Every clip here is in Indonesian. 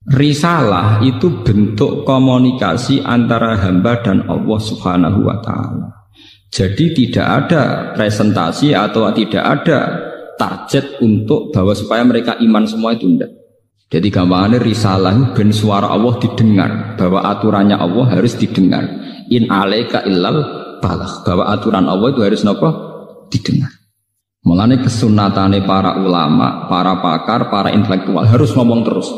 Risalah itu bentuk komunikasi antara hamba dan Allah Subhanahu wa ta'ala. Jadi tidak ada presentasi atau tidak ada target untuk bahwa supaya mereka iman semua itu tidak. Jadi gambarannya risalah ben suara Allah didengar, bahwa aturannya Allah harus didengar. In alaika illal balagh, bahwa aturan Allah itu harus apa? Didengar. Mulane kesunatane para ulama, para pakar, para intelektual harus ngomong terus.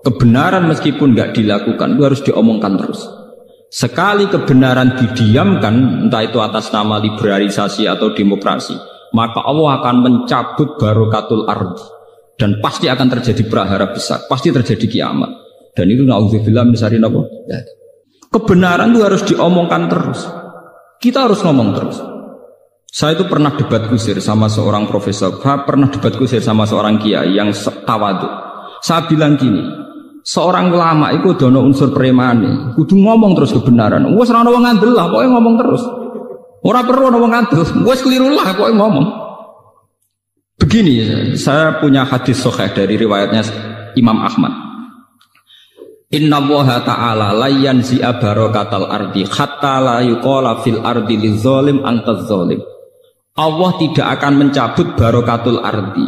Kebenaran meskipun nggak dilakukan itu harus diomongkan terus. Sekali kebenaran didiamkan, entah itu atas nama liberalisasi atau demokrasi, maka Allah akan mencabut barokatul ardi dan pasti akan terjadi prahara besar, pasti terjadi kiamat. Dan itu naudzubillah min syarri apa? Kebenaran itu harus diomongkan terus. Kita harus ngomong terus. Saya itu pernah debat kusir sama seorang profesor, pernah debat kusir sama seorang kiai yang tawadhu. Saya bilang gini, seorang ulama itu dono unsur premane, kudu ngomong terus kebenaran. Wes ora ono wong ngandel lah, pokoke ngomong terus. Ora perlu ono wong ngandel, wes keliru lah pokoke ngomong. Begini, saya punya hadis sahih dari riwayatnya Imam Ahmad. Inna Allaha ta'ala la yanzi'a barakatal ardi hatta la yuqala fil ardi lizalim antaz zalim. Allah tidak akan mencabut barokatul ardi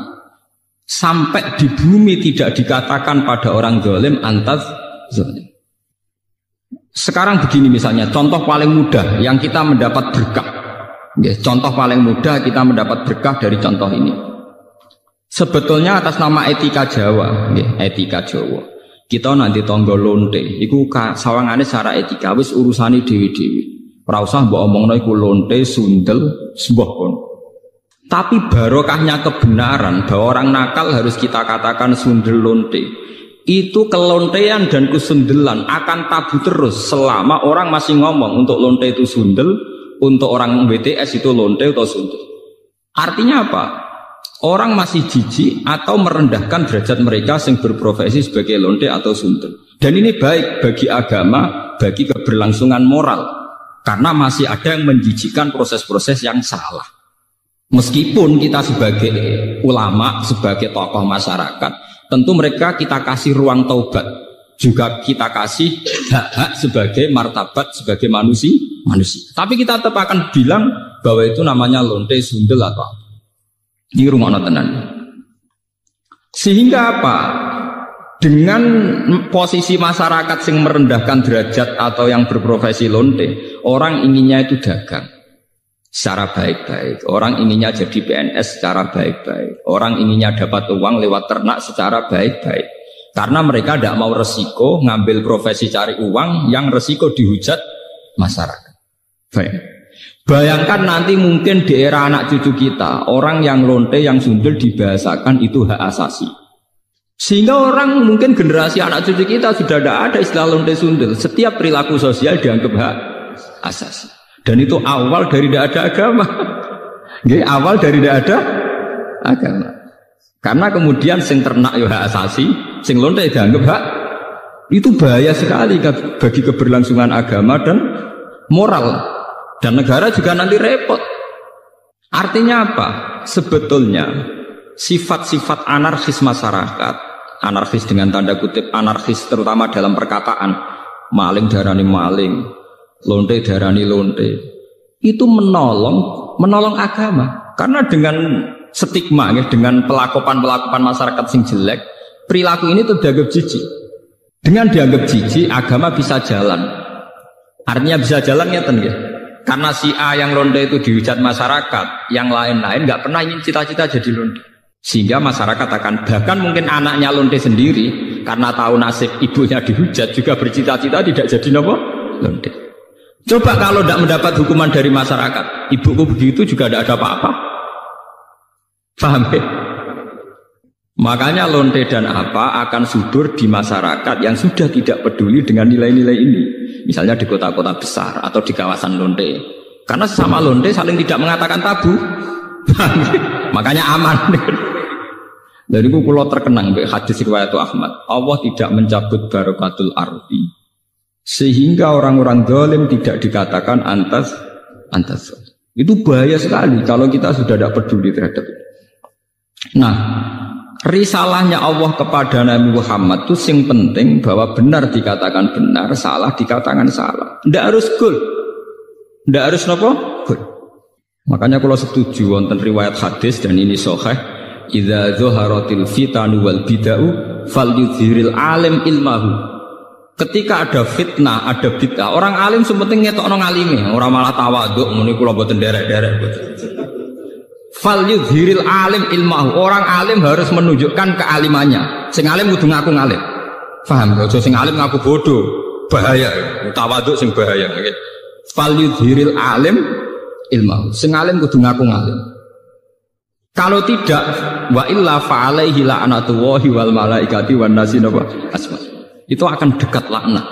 sampai di bumi tidak dikatakan pada orang zalim antaz zalim. Sekarang begini misalnya, contoh paling mudah yang kita mendapat berkah. Contoh paling mudah kita mendapat berkah dari contoh ini. Sebetulnya atas nama etika Jawa, etika Jawa. Kita nanti tonggo lonte, iku sawangane secara etika wis urusane dewi-dewi. Ora usah mbok omongno iku lonte, sundel, sembah kon. Tapi barokahnya kebenaran bahwa orang nakal harus kita katakan sundel lonte. Itu kelontean dan kesundelan akan tabu terus selama orang masih ngomong untuk lonte itu sundel, untuk orang BTS itu lonte atau sundel. Artinya apa? Orang masih jijik atau merendahkan derajat mereka yang berprofesi sebagai lonte atau sundel. Dan ini baik bagi agama, bagi keberlangsungan moral. Karena masih ada yang menjijikkan proses-proses yang salah. Meskipun kita sebagai ulama, sebagai tokoh masyarakat, tentu mereka kita kasih ruang taubat. Juga kita kasih hak-hak sebagai martabat, sebagai manusia. Tapi kita tetap akan bilang bahwa itu namanya lonte, sundel atau apa. Ini rumah tenan. Sehingga apa? Dengan posisi masyarakat yang merendahkan derajat atau yang berprofesi lonte, orang inginnya itu dagang secara baik-baik. Orang inginnya jadi PNS secara baik-baik. Orang inginnya dapat uang lewat ternak secara baik-baik. Karena mereka tidak mau resiko ngambil profesi cari uang yang resiko dihujat masyarakat. Baik. Bayangkan nanti mungkin di era anak cucu kita, orang yang lonte, yang sundel dibahasakan itu hak asasi. Sehingga orang mungkin generasi anak cucu kita sudah tidak ada istilah lonte sundel. Setiap perilaku sosial dianggap hak asasi. Dan itu awal dari tidak ada agama. Awal dari tidak ada agama. Karena kemudian sing ternak ya hak asasi, sing lonte dianggap hak. Itu bahaya sekali bagi keberlangsungan agama dan moral. Dan negara juga nanti repot. Artinya apa? Sebetulnya sifat-sifat anarkis masyarakat, anarkis dengan tanda kutip anarkis terutama dalam perkataan, maling darani maling, lonte darani lonte, itu menolong agama. Karena dengan stigma, dengan pelakuan masyarakat sing jelek, perilaku ini terdianggap jijik. Dengan dianggap jijik, agama bisa jalan. Artinya bisa jalan ya ten. Karena si A yang lonte itu dihujat masyarakat, yang lain-lain nggak pernah ingin cita-cita jadi lonte. Sehingga masyarakat akan, bahkan mungkin anaknya lonte sendiri, karena tahu nasib ibunya dihujat, juga bercita-cita tidak jadi lonte. Coba kalau tidak mendapat hukuman dari masyarakat, ibuku begitu juga tidak ada apa-apa. Paham ya? Makanya lonte dan apa akan subur di masyarakat yang sudah tidak peduli dengan nilai-nilai ini. Misalnya di kota-kota besar atau di kawasan lonte. Karena sesama lonte saling tidak mengatakan tabu. Makanya aman. Dari itu kalau terkenang hadis riwayat Ahmad, Allah tidak mencabut barokatul ardi sehingga orang-orang zalim tidak dikatakan antas. Itu bahaya sekali kalau kita sudah tidak peduli terhadap itu. Nah, risalahnya Allah kepada Nabi Muhammad itu sing penting bahwa benar dikatakan benar, salah dikatakan salah. Tidak harus gol, tidak harus nopo gol. Makanya kalau setuju wonten riwayat hadis dan ini sahih, idza dzaharatil fitanu wal bid'u falyudhiril alim ilmahu. Ketika ada fitnah, ada bid'ah, orang alim sementing ngetokno ngalime, ora malah tawaduk muni kula mboten derek-derek. Falyudhiril alim ilmahu. Orang alim harus menunjukkan kealimannya. Sing alim kudu ngaku ngalim. Paham? Aja sing alim ngaku bodoh. Bahaya. Tawaduk sing bahaya. Okay. Falyudhiril alim ilmahu. Sing alim kudu ngaku ngalim. Kalau tidak, wa illa fa'alaihi la'natullahi wal malaikati wan nasi asma. Itu akan dekat laknat.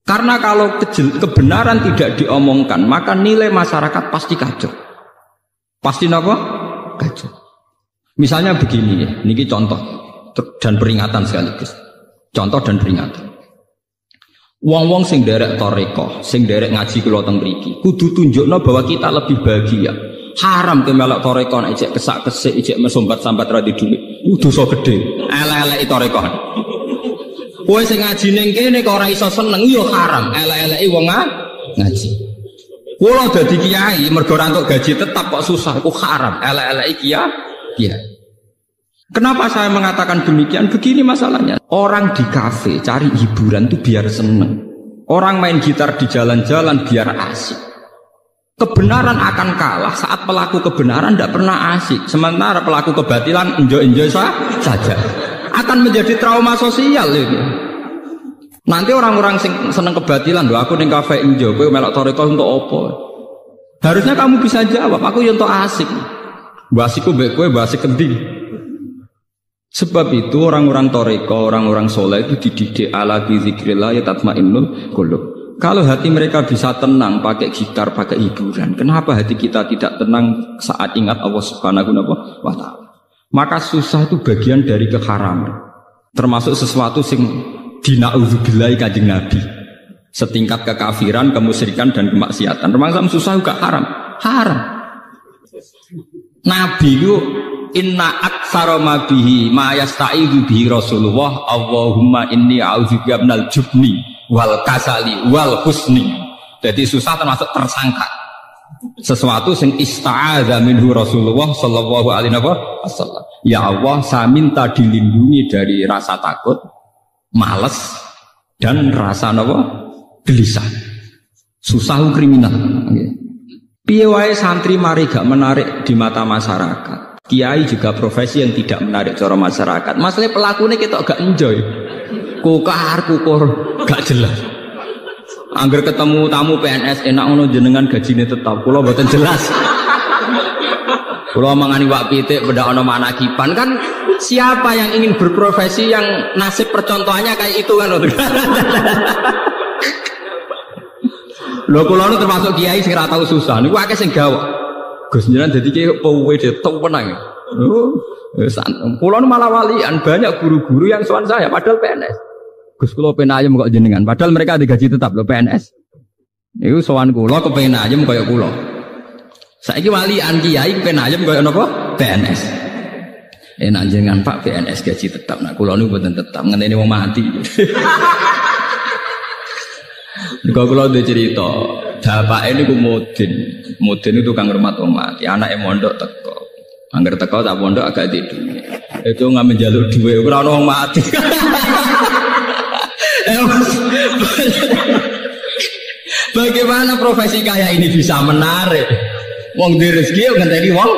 Karena kalau kebenaran tidak diomongkan, maka nilai masyarakat pasti kacau. Pasti apa? Kacau. Misalnya begini ya, ini contoh dan peringatan sekaligus. Contoh dan peringatan. Wong-wong sing derek toreko, sing derek ngaji kula teng mriki, kudu tunjukno bahwa kita lebih bahagia. Haram ke melok toreko nek ijek kesak-kesik, ijek mesombat-sambat ra di dhuwit. Dosa gedhe. Elek-eleki toreko. Kowe sing ngaji ning kene kok ora iso seneng ya haram. Elek-eleki wong ngaji. Kula dadi kiai mergo ora entuk gaji tetap kok susah, iku haram. Elek-eleki kiai. Kenapa saya mengatakan demikian? Begini masalahnya. Orang di kafe cari hiburan tuh biar seneng. Orang main gitar di jalan-jalan biar asik. Kebenaran akan kalah saat pelaku kebenaran tidak pernah asik. Sementara pelaku kebatilan enjoy-enjoy saja. Akan menjadi trauma sosial ini. Nanti orang-orang seneng kebatilan, loh aku ning kafe enjoy, kowe melok toreko untuk apa? Harusnya kamu bisa jawab, aku yo entuk asik. Basiku mbek kowe basik endi? Sebab itu orang-orang toreko, orang-orang soleh itu dididik ala bi zikrillah ya tatmainnul qulub. Kalau hati mereka bisa tenang pakai gitar, pakai hiburan, kenapa hati kita tidak tenang saat ingat Allah Subhanahu wa ta'ala? Maka susah itu bagian dari keharaman. Termasuk sesuatu sing dina'udzubillahi kanjeng Nabi. Setingkat kekafiran, kemusyrikan dan kemaksiatan. Termasuk susah juga haram. Haram. Nabi itu inna aktsara ma bihi ma yasta'idzu bihi Rasulullah Allahumma inni a'udzubika minal jubni wal kasali wal husni. Jadi susah termasuk tersangka. Sesuatu sing ista'adza minhu Rasulullah sallallahu alaihi wasallam. Ya Allah, saya minta dilindungi dari rasa takut, malas dan rasa gelisah. Susah kriminal. Piye wae santri mari gak menarik di mata masyarakat. Kiai juga profesi yang tidak menarik cara masyarakat. Masalahnya pelakunya kita gak enjoy. Kukur gak jelas. Angger ketemu tamu PNS enak ngono jenengan gajine tetap. Kula mboten jelas. Kula mangani wak pitik beda ana manakipan kan siapa yang ingin berprofesi yang nasib percontohannya kayak itu kan. Lho kula nu termasuk kiai sing ora tau susah. Niku akeh sing gawok. Gus jenengan dadi kiai kowe detok penang. Kula nu malah walian banyak guru-guru yang sowan saya padahal PNS. Gus kula penayem kok jenengan padahal mereka digaji tetap lho PNS. Iku sowan kula kepen ayem kaya kula. Saiki walian kiai penayem kaya napa? PNS. Enak jenengan Pak PNS gaji tetap. Nah kula niku mboten tetap ngenteni wong mati. Niku kula duwe cerita, bapake niku mudin itu tukang ngurmat wong mati, anake mondok teko. Angger teko tak pondok agak di duit. Itu ngambil jalur duit ora ono wong mati. Bagaimana profesi kayak ini bisa menarik? Wong di rezeki ngenteni wong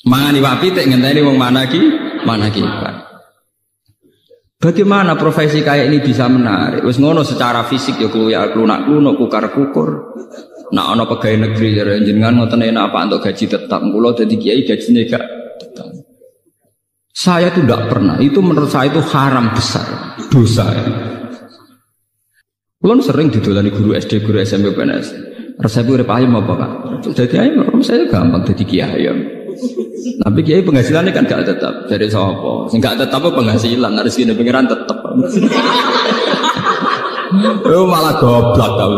mangani wapi tek ngenteni wong manaki. Bagaimana profesi kayak ini bisa menarik? Wis ngono secara fisik ya klunak-klunak kukar-kukur. Nah ana pegawai negeri jenengan ngoten enak apa untuk gaji tetap. Kula dadi kiai gajine gak tetap. Saya itu tidak pernah, itu menurut saya itu haram besar, dosa. Kulon sering didolani guru SD, guru SMP, PNS. Resep urip ayam apa Pak? Jadi ayam, saya gampang jadi kiai ayam. Tapi kiai penghasilannya kan gak tetap, dari sapa? Sing gak tetap penghasilan, harus gini pengiran tetap. Oh malah goblok tau.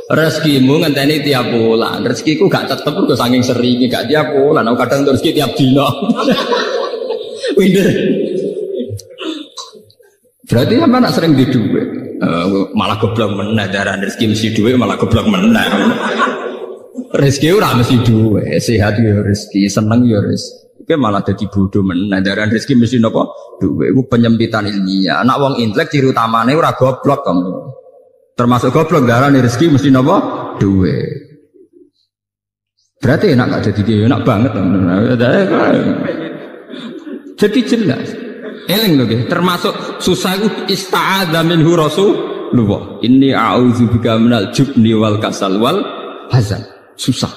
Rezekimu ngenteni tiap bulan. Rezekiku gak tetep kok saking seringnya gak tiap bulan. Aku kadang rezeki tiap dino. Winter. Berarti sampe nak sering di duit. Malah goblok meneh darah rezeki mesti duit malah goblok meneh. Rezeki ora mesti duit, sehat ya rezeki, seneng ya rezeki. Oke malah dadi bodoh meneh darah rezeki mesti napa? Duit. Iku penyempitan ilmiah. Anak wong intelek ciri utamane ora goblok kamu. Termasuk goblok darah rezeki mesti napa? Duit. Berarti enak gak jadi dia enak banget. Jadi jelas. Eling lho termasuk susah itu ista'adza minhu Rasulullah. Inni a'udzubika minal jubni wal kasal wal hazan. Susah.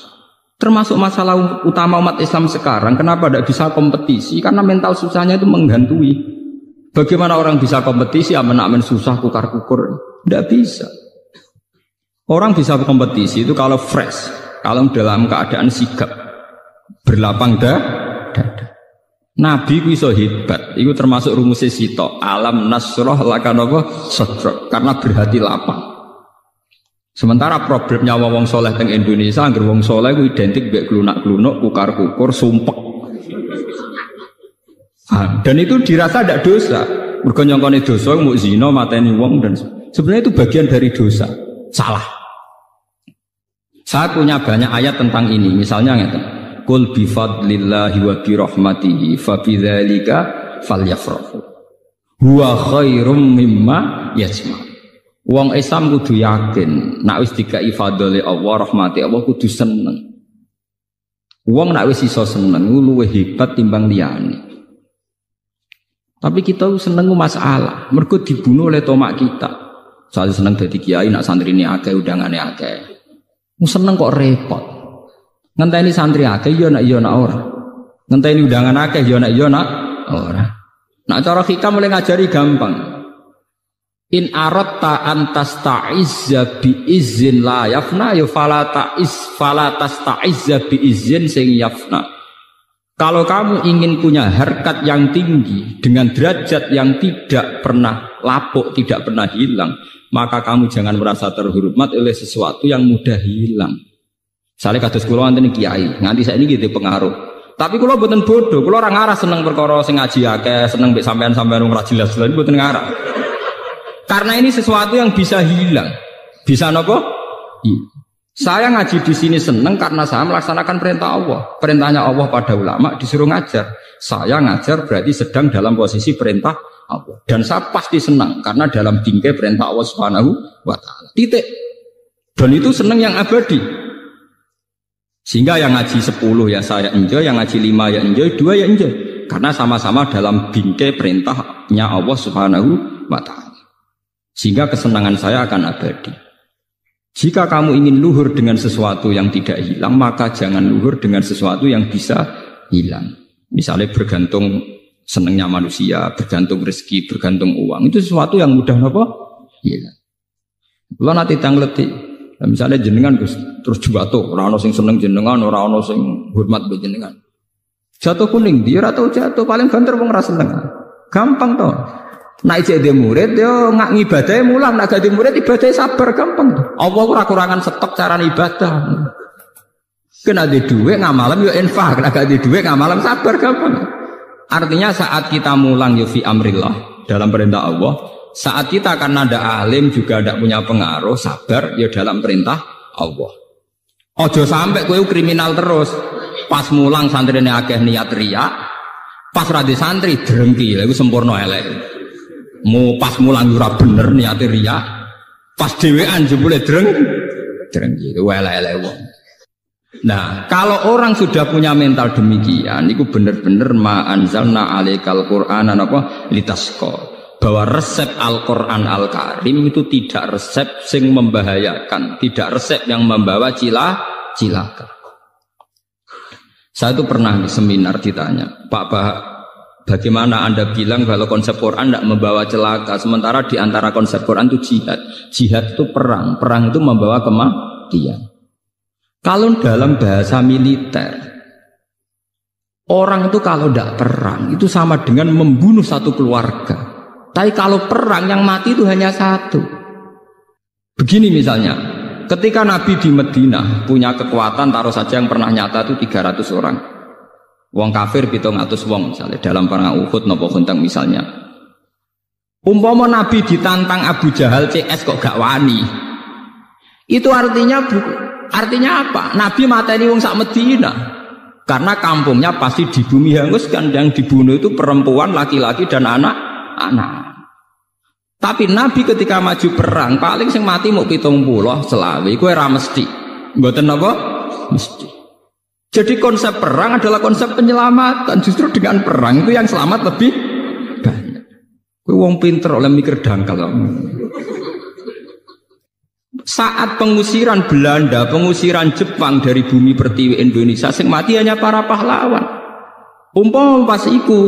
Termasuk masalah utama umat Islam sekarang. Kenapa tidak bisa kompetisi? Karena mental susahnya itu menghantui. Bagaimana orang bisa kompetisi? Aman-aman susah kukar-kukur. Tidak bisa. Orang bisa kompetisi itu kalau fresh, kalau dalam keadaan sigap, berlapang dada. Nabi ku iso hebat, itu termasuk rumusnya sito. Alam nasroh lakanova sadrak, karena berhati lapang. Sementara problemnya wong soleh teng Indonesia, angger wong soleh ku identik mbek klunak-klunuk, kukar-kukur, sumpek. Dan itu dirasa tidak dosa. Mergo nyongkone dosa mau zina mateni wong dan sebenarnya itu bagian dari dosa. Salah. Saya punya banyak ayat tentang ini. Misalnya ngeten. Qul bi fadlillahi wa bi rahmatihi fa bidzalika falyafrahu. Huwa khairum mimma yajma. Wong Islam kudu yakin nek wis dikai fadhole Allah rahmati Allah kudu seneng. Wong nek wis iso seneng luwih hebat timbang liyane. Tapi kita seneng masalah, mergo dibunuh oleh tomak kita. Soal seneng dadi kiai nak santrine akeh undangane akeh. Seneng kok repot. Ngenteni santri akeh ya nak ora. Ngenteni undangan akeh ya nak ora. Nak cara hikam mulai ngajari gampang. In aratta antasta'izza bi izzin la yafna ya fala tasta'izza bi izzin sing yafna. Kalau kamu ingin punya harkat yang tinggi dengan derajat yang tidak pernah lapuk, tidak pernah hilang, maka kamu jangan merasa terhormat oleh sesuatu yang mudah hilang. Misalnya kados kula wonten kiai, nganti saiki gitu pengaruh. Tapi kula mboten bodoh, kula ora ngarah seneng perkara sing ngaji akeh, seneng mbek sampean-sampean ora jelas-jelas mboten ngarah. Karena ini sesuatu yang bisa hilang. Bisa napa? Saya ngaji di sini seneng karena saya melaksanakan perintah Allah. Perintahnya Allah pada ulama disuruh ngajar. Saya ngajar berarti sedang dalam posisi perintah Allah. Dan saya pasti senang karena dalam bingkai perintah Allah Subhanahu wa taala. Titik. Dan itu senang yang abadi. Sehingga yang ngaji 10 ya saya enjoy, yang ngaji 5 ya enjoy, 2 ya enjoy. Karena sama-sama dalam bingkai perintahnya Allah Subhanahu wa ta'ala. Sehingga kesenangan saya akan abadi. Jika kamu ingin luhur dengan sesuatu yang tidak hilang, maka jangan luhur dengan sesuatu yang bisa hilang. Misalnya bergantung senangnya manusia, bergantung rezeki, bergantung uang. Itu sesuatu yang mudah apa? Hilang. Kalau nanti tangleti. Nah, misalnya jenengan terus jatuh, orang sing seneng jenengan, orang sing hormat be jenengan. Jatuh kuning, dia atau jatuh paling banter wong ra seneng. Gampang toh. Nek jadi murid yo ngak ngibadahe mulang, nek dadi murid ibadahe sabar gampang toh. Allah ora kurangan stok cara ibadah. Kena di dhuwit ngamalem yo infak, nek gak di dhuwit ngamalem sabar gampang. Artinya saat kita mulang yo fi amrillah dalam perintah Allah. Saat kita karena ada alim juga tidak punya pengaruh, sabar ya dalam perintah Allah. Ojo sampai kowe kriminal terus. Pas mulang santrine akeh niat riak, pas radi santri drengki, lha iku sempurna elek. Mu pas mulang ora bener niat riak, pas dhewean jebule drengki, elek-elek wong. Nah, kalau orang sudah punya mental demikian, itu bener-bener ma anzalna alaikal qur'ana napa litasqa. Bahwa resep Al-Quran Al-Karim itu tidak resep sing membahayakan, tidak resep yang membawa cilaka. Saya itu pernah di seminar ditanya, Pak Bah, bagaimana Anda bilang kalau konsep Quran tidak membawa celaka, sementara di antara konsep Quran itu jihad. Jihad itu perang, perang itu membawa kematian. Kalau dalam bahasa militer, orang itu kalau tidak perang itu sama dengan membunuh satu keluarga. Tapi kalau perang yang mati itu hanya satu. Begini misalnya, Ketika Nabi di Madinah punya kekuatan, taruh saja yang pernah nyata itu 300 orang. Wong kafir 700 wong misalnya dalam perang Uhud napa Khandaq misalnya. Umpama Nabi ditantang Abu Jahal CS kok gak wani. Itu artinya apa? Nabi mateni wong sak Madinah. Karena kampungnya pasti di bumi hanguskan, yang dibunuh itu perempuan, laki-laki dan anak-anak. Tapi Nabi ketika maju perang paling sing mati mau 70 selawe kowe ora mesti. Mboten apa? Mesti. Jadi konsep perang adalah konsep penyelamatan. Justru dengan perang itu yang selamat lebih banyak. Kowe wong pinter oleh mikir dangkal. Saat pengusiran Belanda, pengusiran Jepang dari bumi pertiwi Indonesia, sing mati hanya para pahlawan. Umpama pas iku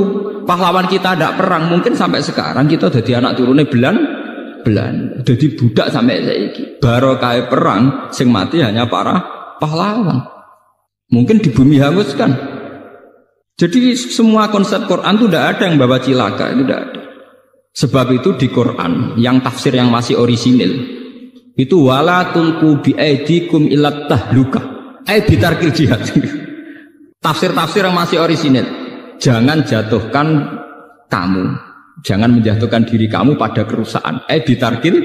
pahlawan kita tidak perang, mungkin sampai sekarang kita jadi anak turunnya Belanda, jadi budak sampai saiki. Barokah perang, sing mati hanya para pahlawan. Mungkin di bumi hanguskan. Jadi semua konsep Quran itu tidak ada yang bawa cilaka, itu tidak ada. Sebab itu di Quran yang tafsir yang masih orisinil itu wala tulqu bi aidikum ila tahluka. Bitarkil jihad. Tafsir-tafsir yang masih orisinil. Jangan jatuhkan kamu, jangan menjatuhkan diri kamu pada kerusakan. Bitarkil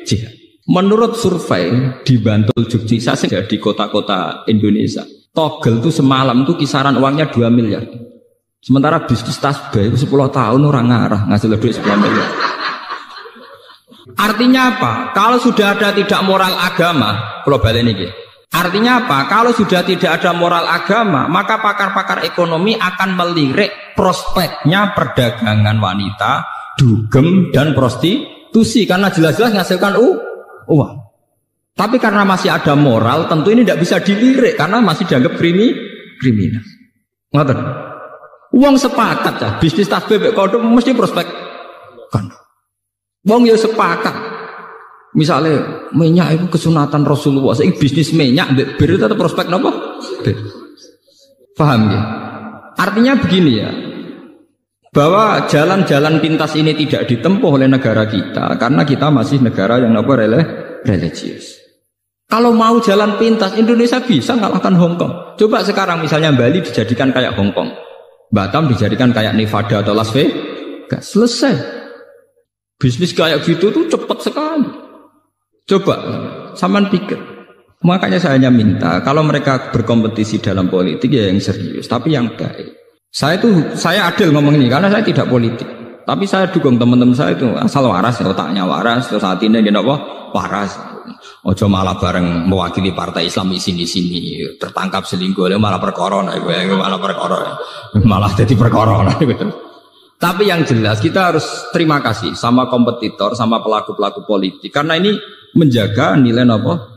jihad. Menurut survei di Bantul Jogja di kota-kota Indonesia, togel itu semalam itu kisaran uangnya 2 miliar. Sementara bisnis tasbih itu 10 tahun orang ngarah ngasih duit 10 miliar. Artinya apa? Kalau sudah ada tidak moral agama, kalau balik ini. Artinya apa? Kalau sudah tidak ada moral agama, maka pakar-pakar ekonomi akan melirik prospeknya perdagangan wanita, dugem dan prostitusi karena jelas-jelas menghasilkan uang. Tapi karena masih ada moral, tentu ini tidak bisa dilirik karena masih dianggap kriminal. Ngoten. Uang sepakat ya, bisnis tasbih kodok mesti prospek kan. Wong ya sepakat. Misalnya minyak itu kesunatan Rasulullah, saya bisnis minyak, bir itu prospek apa? Paham ya? Artinya begini ya, bahwa jalan-jalan pintas ini tidak ditempuh oleh negara kita karena kita masih negara yang apa religius. Kalau mau jalan pintas, Indonesia bisa ngalahkan Hong Kong. Coba sekarang misalnya Bali dijadikan kayak Hong Kong, Batam dijadikan kayak Nevada atau Las Vegas, selesai. Bisnis kayak gitu tuh cepat sekali. Coba, sampean pikir. Makanya saya hanya minta, kalau mereka berkompetisi dalam politik ya yang serius, tapi yang baik. Saya adil ngomong ini, karena saya tidak politik. Tapi saya dukung teman-teman saya itu asal waras, otaknya waras, terus hatinya dia apa? Waras. Ojo malah bareng mewakili partai Islam di sini tertangkap selingkuh, malah perkara, malah jadi perkara. Tapi yang jelas kita harus terima kasih sama kompetitor, sama pelaku-pelaku politik, karena ini menjaga nilai apa?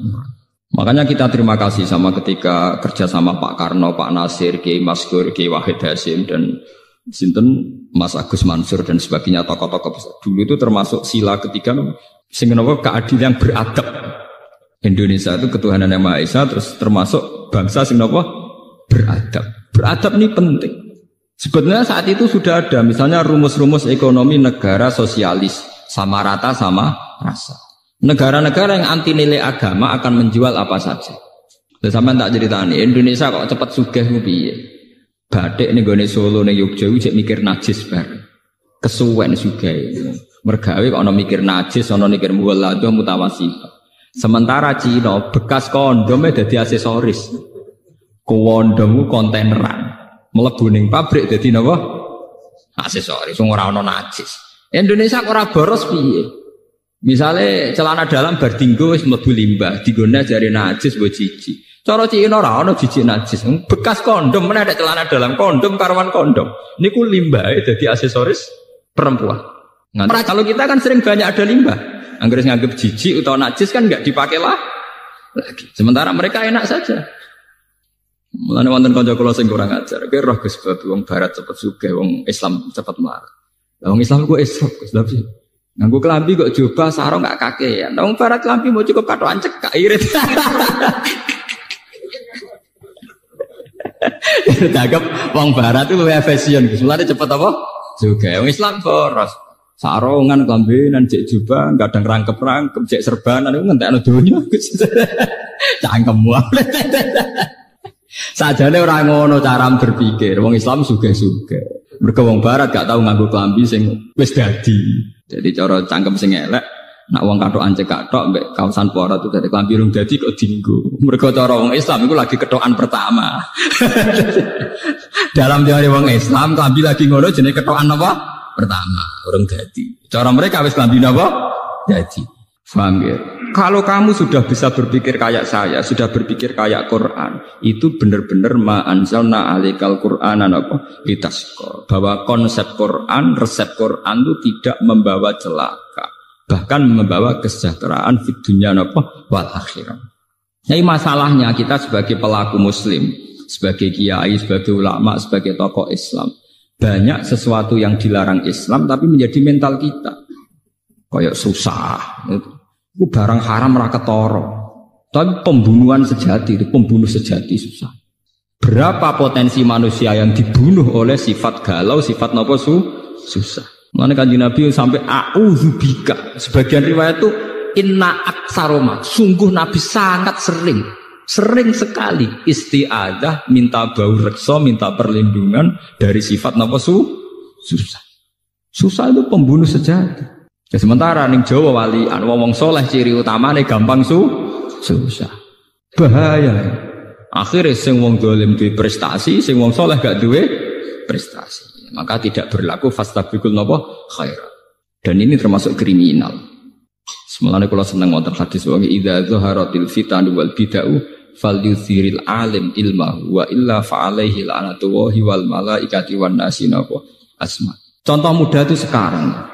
Makanya kita terima kasih sama ketika kerja sama Pak Karno, Pak Nasir, Kiai Maskur, Kiai Wahid Hasim dan sinten Mas Agus Mansur dan sebagainya tokoh-tokoh besar. Dulu itu termasuk sila ketiga sing napa keadilan yang beradab. Indonesia itu ketuhanan yang Maha Esa, terus termasuk bangsa sing napa beradab. Beradab ini penting. Sebetulnya saat itu sudah ada misalnya rumus-rumus ekonomi negara sosialis, sama rata sama rasa. Negara-negara yang anti nilai agama akan menjual apa saja. Dan sampai tak ceritani Indonesia kok cepat sugih piye. Batik ning gone Solo ning Yogya cek mikir najis bareng. Kesuwen sugih. Mergawe kok ana mikir najis, ana mikir muwalladh mutawassit. Sementara Cina bekas kondomnya dadi aksesoris. Kondom kontaineran. Mlebu ning pabrik dadi napa? Aksesoris sing ora ana najis. Indonesia kok ora boros piye? Misalnya celana dalam bardinggo wis mlebu limbah, digone jare najis mbok jiji. Cara Cina ora ana jiji najis. Bekas kondom meneh ada celana dalam kondom karuan kondom. Niku limbahe dadi aksesoris perempuan. Nah, kalau kita kan sering banyak ada limbah. Anggere nganggep jiji utawa najis kan enggak dipakai lah lagi. Sementara mereka enak saja. Mulane wonten kanca kula sing kurang ajar. Ki roh Gus wong barat cepet sugih, wong Islam cepet mlarat. Lah wong Islam ku esok Gus tapi nganggo klambi kok jubah sarung gak kakean. Wong barat klambi mau cukup katokan cekak irit. Dianggap wong barat itu luwih fashion. Mulane cepet apa? Juga wong Islam boros. Sarongan klambenan cek jubah, kadang rangkep-rangkep cek serbanan iku ngentekno donya. Cangkem wae. Sajane ora ngono cara berpikir. Wong Islam sugih-sugih. Mergo wong barat gak tau nganggo klambi sing wis dadi. Jadi cara cangkem sing elek, nak wong katokan cek katok mbek kaosan pora itu dari klambi rung dadi kok dienggo. Mergo cara wong Islam iku lagi ketokan pertama. Dalam teori wong Islam klambi lagi ngono jenenge ketokan apa? Pertama, orang dadi. Cara mereka wis klambi napa? Dadi. Paham ya? Kalau kamu sudah bisa berpikir kayak saya, sudah berpikir kayak Quran, itu benar-benar ma anzalna alaikal Qur'anan apa? Litasqa. Bahwa konsep Quran, resep Quran itu tidak membawa celaka, bahkan membawa kesejahteraan di dunia apa? Wal akhirah. Jadi masalahnya kita sebagai pelaku muslim, sebagai kiai, sebagai ulama, sebagai tokoh Islam, banyak sesuatu yang dilarang Islam tapi menjadi mental kita. Kayak susah. Itu barang haram ra ketara. Tapi pembunuhan sejati itu pembunuh sejati susah. Berapa potensi manusia yang dibunuh oleh sifat galau, sifat napa susah. Mulane Kanjeng Nabi sampai a'udzubika. Sebagian riwayat itu inna aksaroma. Sungguh Nabi sangat sering sekali isti'adzah, minta bau reksa, minta perlindungan dari sifat napa susah. Susah itu pembunuh sejati. Ya sementara ning Jawa walian wong soleh ciri utamane gampang susah. Bahaya. Akhirnya sing wong dolim duwe prestasi, sing wong soleh gak duwe prestasi. Maka tidak berlaku fastabiqul napa khairat. Dan ini termasuk kriminal. Semalane kula seneng wonten hadis wa idza zaharatil fitan wal bid'ah falyuthiril alim ilmahu wa illa fa'alaihi la'natullahi wal malaikati wan nasi asma. Contoh mudah itu sekarang.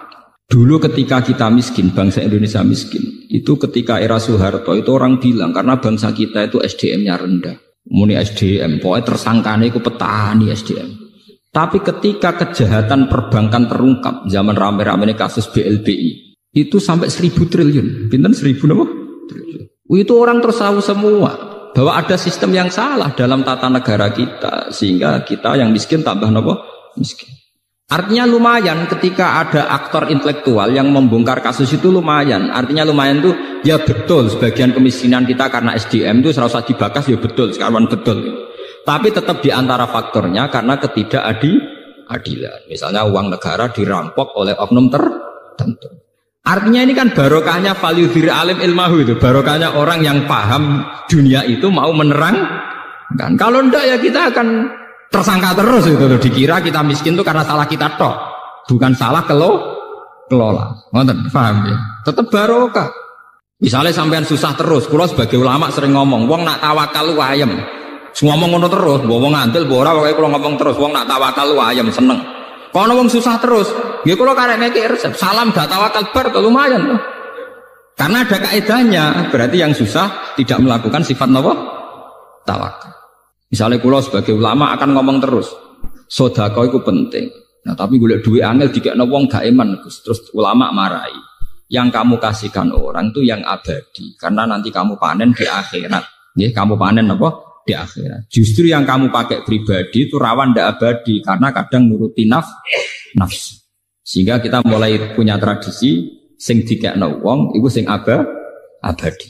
Dulu ketika kita miskin, bangsa Indonesia miskin, itu ketika era Soeharto itu orang bilang karena bangsa kita itu SDM-nya rendah. Muni SDM, pokoknya tersangkanya itu petani SDM. Tapi ketika kejahatan perbankan terungkap zaman rame-rame kasus BLBI, itu sampai 1.000 triliun. Pinten 1.000 apa? Triliun. Itu orang terus tahu semua bahwa ada sistem yang salah dalam tata negara kita sehingga kita yang miskin tambah nopo miskin. Artinya lumayan ketika ada aktor intelektual yang membongkar kasus itu lumayan. Artinya lumayan tuh ya betul sebagian kemiskinan kita karena SDM itu serasa dibakas ya betul sekarang betul. Tapi tetap di antara faktornya karena ketidakadilan. Misalnya uang negara dirampok oleh oknum tertentu. Artinya ini kan barokahnya falyudhir alim ilmahu itu. Barokahnya orang yang paham dunia itu mau menerang. Kan kalau enggak ya kita akan tersangka terus itu. Dikira kita miskin itu karena salah kita tok. Bukan salah kelola. Ngerti? Paham ya? Tetap barokah. Misalnya sampean susah terus. Kulo sebagai ulama sering ngomong, wong nak tawakal lu ayem. Ngomong ngono terus, wong ngantil ora pokoke kulo ngomong terus, wong nak tawakal lu ayem seneng. Kalau wong susah terus, ya kalau karek ngekek resep, salam gak tawakal bar, lumayan loh. Karena ada kaedahnya, berarti yang susah tidak melakukan sifat apa? Tawakal. Misalnya kulo sebagai ulama akan ngomong terus, sedekah itu penting. Nah tapi golek duit angel dikekno wong gak iman, terus ulama marahi. Yang kamu kasihkan orang itu yang abadi, karena nanti kamu panen di akhirat. Ya, kamu panen apa? Di akhirat. Justru yang kamu pakai pribadi itu rawan tidak abadi karena kadang nuruti nafsu. Sehingga kita mulai punya tradisi sing dikekno wong iku sing abadi.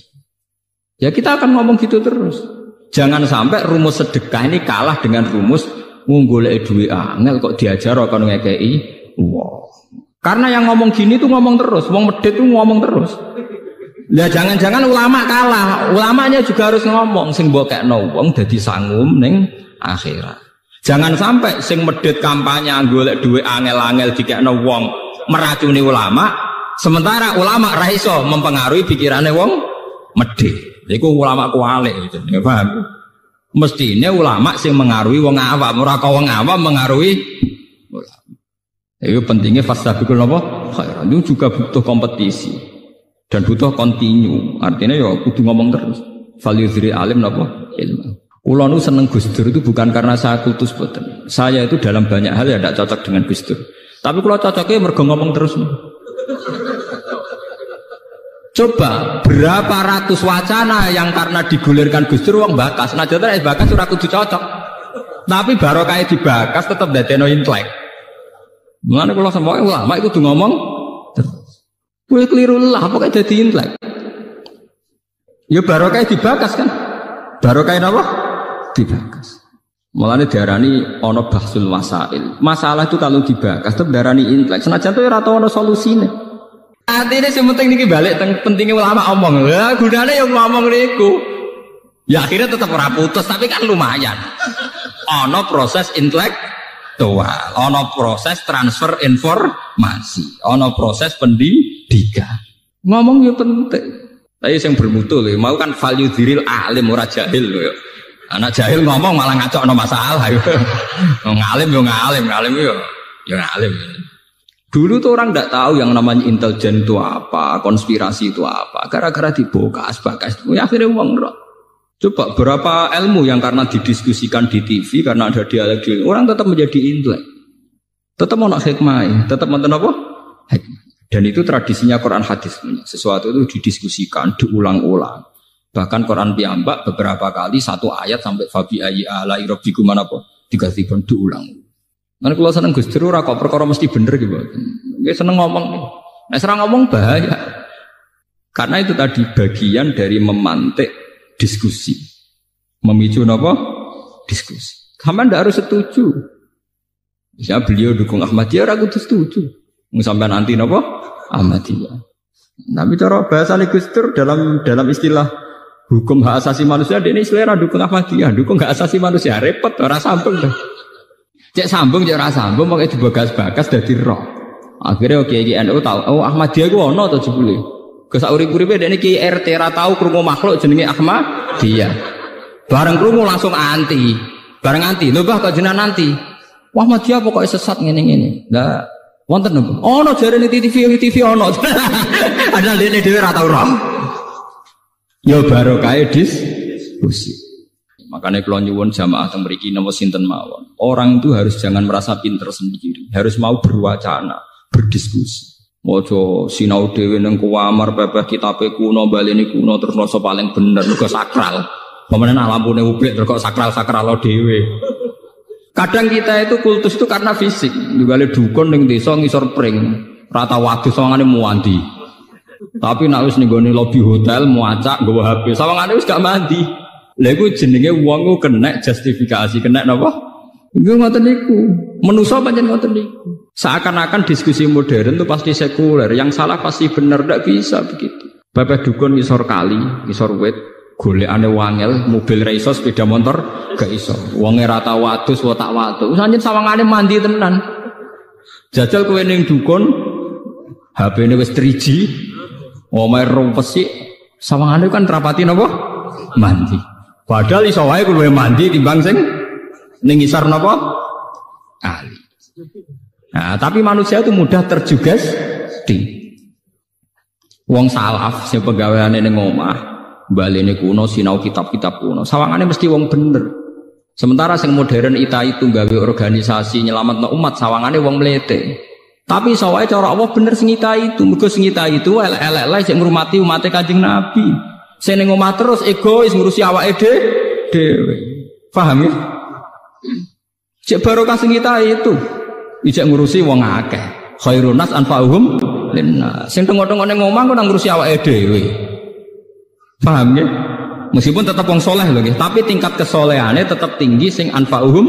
Ya kita akan ngomong gitu terus. Jangan sampai rumus sedekah ini kalah dengan rumus golek duit angel kok diajar kon ngekeki. Wow. Karena yang ngomong gini tuh ngomong terus, wong medhit tuh ngomong terus. Ya jangan-jangan ulama kalah, ulamanya juga harus ngomong sing mbokekno wong dadi sangum ning akhirat. Jangan sampai sing medhit kampanye golek dhuwit angel-angel dikekno wong meracuni ulama, sementara ulama ra iso mempengaruhi pikirane wong medhit. Iku ulama kualik gitu. Ya paham? Mestine ulama sing mengaruhi wong awam, ora kok wong awam mengaruhi ulama. Itu pentingnya fastabiqul napa? Khairan. Itu juga butuh kompetisi. Dan butuh kontinu, artinya ya kudu ngomong terus. Falyudhri alim napa ilmu. Kula nu seneng Gus Dur itu bukan karena saya kultus boten. Saya itu dalam banyak hal ya tidak cocok dengan Gus Dur. Tapi kula cocoknya mergo ngomong terus. Coba berapa ratus wacana yang karena digulirkan Gus Dur wong bakas. Nah jare bakas ora kudu cocok. Tapi barokah dibakas tetap dadekno intelek. Mulane kula semua ulama itu kudu ngomong Kowe keliru lah, pokoknya dadi intelek. Ya barokah dibakas kan? Barokah napa? Dibakas. Mulane diarani ana bahsul wasail. Masalah itu kalau dibakas tetep diarani intelek. Senajan to ora tau ana solusine. Artine sing penting niki balik teng pentingnya ulama omong. Lah gunane yang ngomong niku. Ya akhirnya tetap ora putus tapi kan lumayan. Ana proses intelektual, ana proses transfer informasi, ana proses pendidikan. Ngomong ya penting. Tapi yang bermutu lho, mau kan value diril alim ora jahil lho. Anak jahil ngomong malah ngacokno masalah yo. Ngalim yo ngalim yo. Ya ngalim. Dulu tuh orang tidak tahu yang namanya intelijen itu apa, konspirasi itu apa. Gara-gara dibokas, ya akhirnya uang roh. Coba berapa ilmu yang karena didiskusikan di TV, karena ada dialog, orang tetap menjadi intelek. Tetap mau nak hikmah, tetap mau apa? Hikmah. Dan itu tradisinya Quran hadis. Sesuatu itu didiskusikan, diulang-ulang. Bahkan Quran piyambak beberapa kali satu ayat sampai fabi ayyi ala'i rabbikum apa? 3 kali diulang. Karena kalau seneng Gus Dur ora kok perkara mesti bener gitu. Dia seneng ngomong. Nek serang ngomong bahaya. Karena itu tadi bagian dari memantik diskusi. Memicu apa? Diskusi. Kamu ndak harus setuju. Ya beliau dukung Ahmadiyah ora kudu setuju. Sampai nanti apa? Ahmadiyah. Tapi cara bahasa Gus Dur dalam istilah hukum hak asasi manusia ini selera dukung Ahmadiyah, dukung hak asasi manusia repot ora sambung dah. Cek sambung, cek ora sambung, pokoknya dibagas-bagas dadi roh. Akhirnya Kiai NU tahu, oh Ahmadiyah ku ono to jebule. Ke sak urip-uripe dekne Kiai RT ra tau krungu makhluk jenenge Ahmadiyah. Bareng krungu langsung anti. Bareng anti, lho Mbah kok jenengan anti. Wah Ahmadiyah pokoke sesat ngene-ngene. Lah wonten napa? Ono jarene TV ono. Ada dekne dhewe ra tau roh. Ya barokah diskusi. Makanya kalau nyuwun jamaah yang mriki napa sinten mawon. Orang itu harus jangan merasa pinter sendiri, harus mau berwacana, berdiskusi. Mojo sinau dhewe ning kuamar pepeh kitabe kuno baleni kuno terus rasa paling bener mergo sakral. Pemenen lampune publik terus kok sakral dhewe. Kadang kita itu kultus itu karena fisik. Juga le dukun ning desa ngisor pring, rata wadus sawangane muandi. Tapi nek wis ning gone lobi hotel muacak nggawa HP, sawangane wis gak mandi. Lha iku jenenge wong ku kena justifikasi, kena napa? Iku ngoten niku. Manusa pancen ngoten niku. Seakan-akan diskusi modern itu pasti sekuler, yang salah pasti benar, ndak bisa begitu. Bapak dukun ngisor kali, ngisor wit, golekane wangel, mobil ra iso, sepeda motor gak iso. Wonge ra tau wadus, wa tak wadus. Sanjen sawangane mandi tenan. Jajal kowe ning dukun, HP-ne wis 3G, omahe rumpesi, sawangane kan rapati napa? Mandi. Padahal iso wae kuwi mandi timbang sing ning ngisor napa? Ali. Nah, tapi manusia itu mudah terjugesti. Wong salaf sing pegaweane ning omah, balene kuno sinau kitab-kitab kuno. Sawangane mesti wong bener. Sementara sing modern itu gawe organisasi nyelametno umat, sawangane wong mlete. Tapi iso wae cara Allah bener sing itu. Mergo sing itu elek-elek sing ngurmati umat Kanjeng Nabi. Sing ning omah terus egois ngurusi awake dhewe. Paham ya? Cek barokah sing itu. Ijek ngurusi wong akeh. Khairun nas anfa'uhum linnas. Sing tengok-tengok ning omah kok nang ngurusi awake dhewe. Paham ya? Meskipun tetap wong soleh lho nggih, tapi tingkat kesolehane tetap tinggi sing anfa'uhum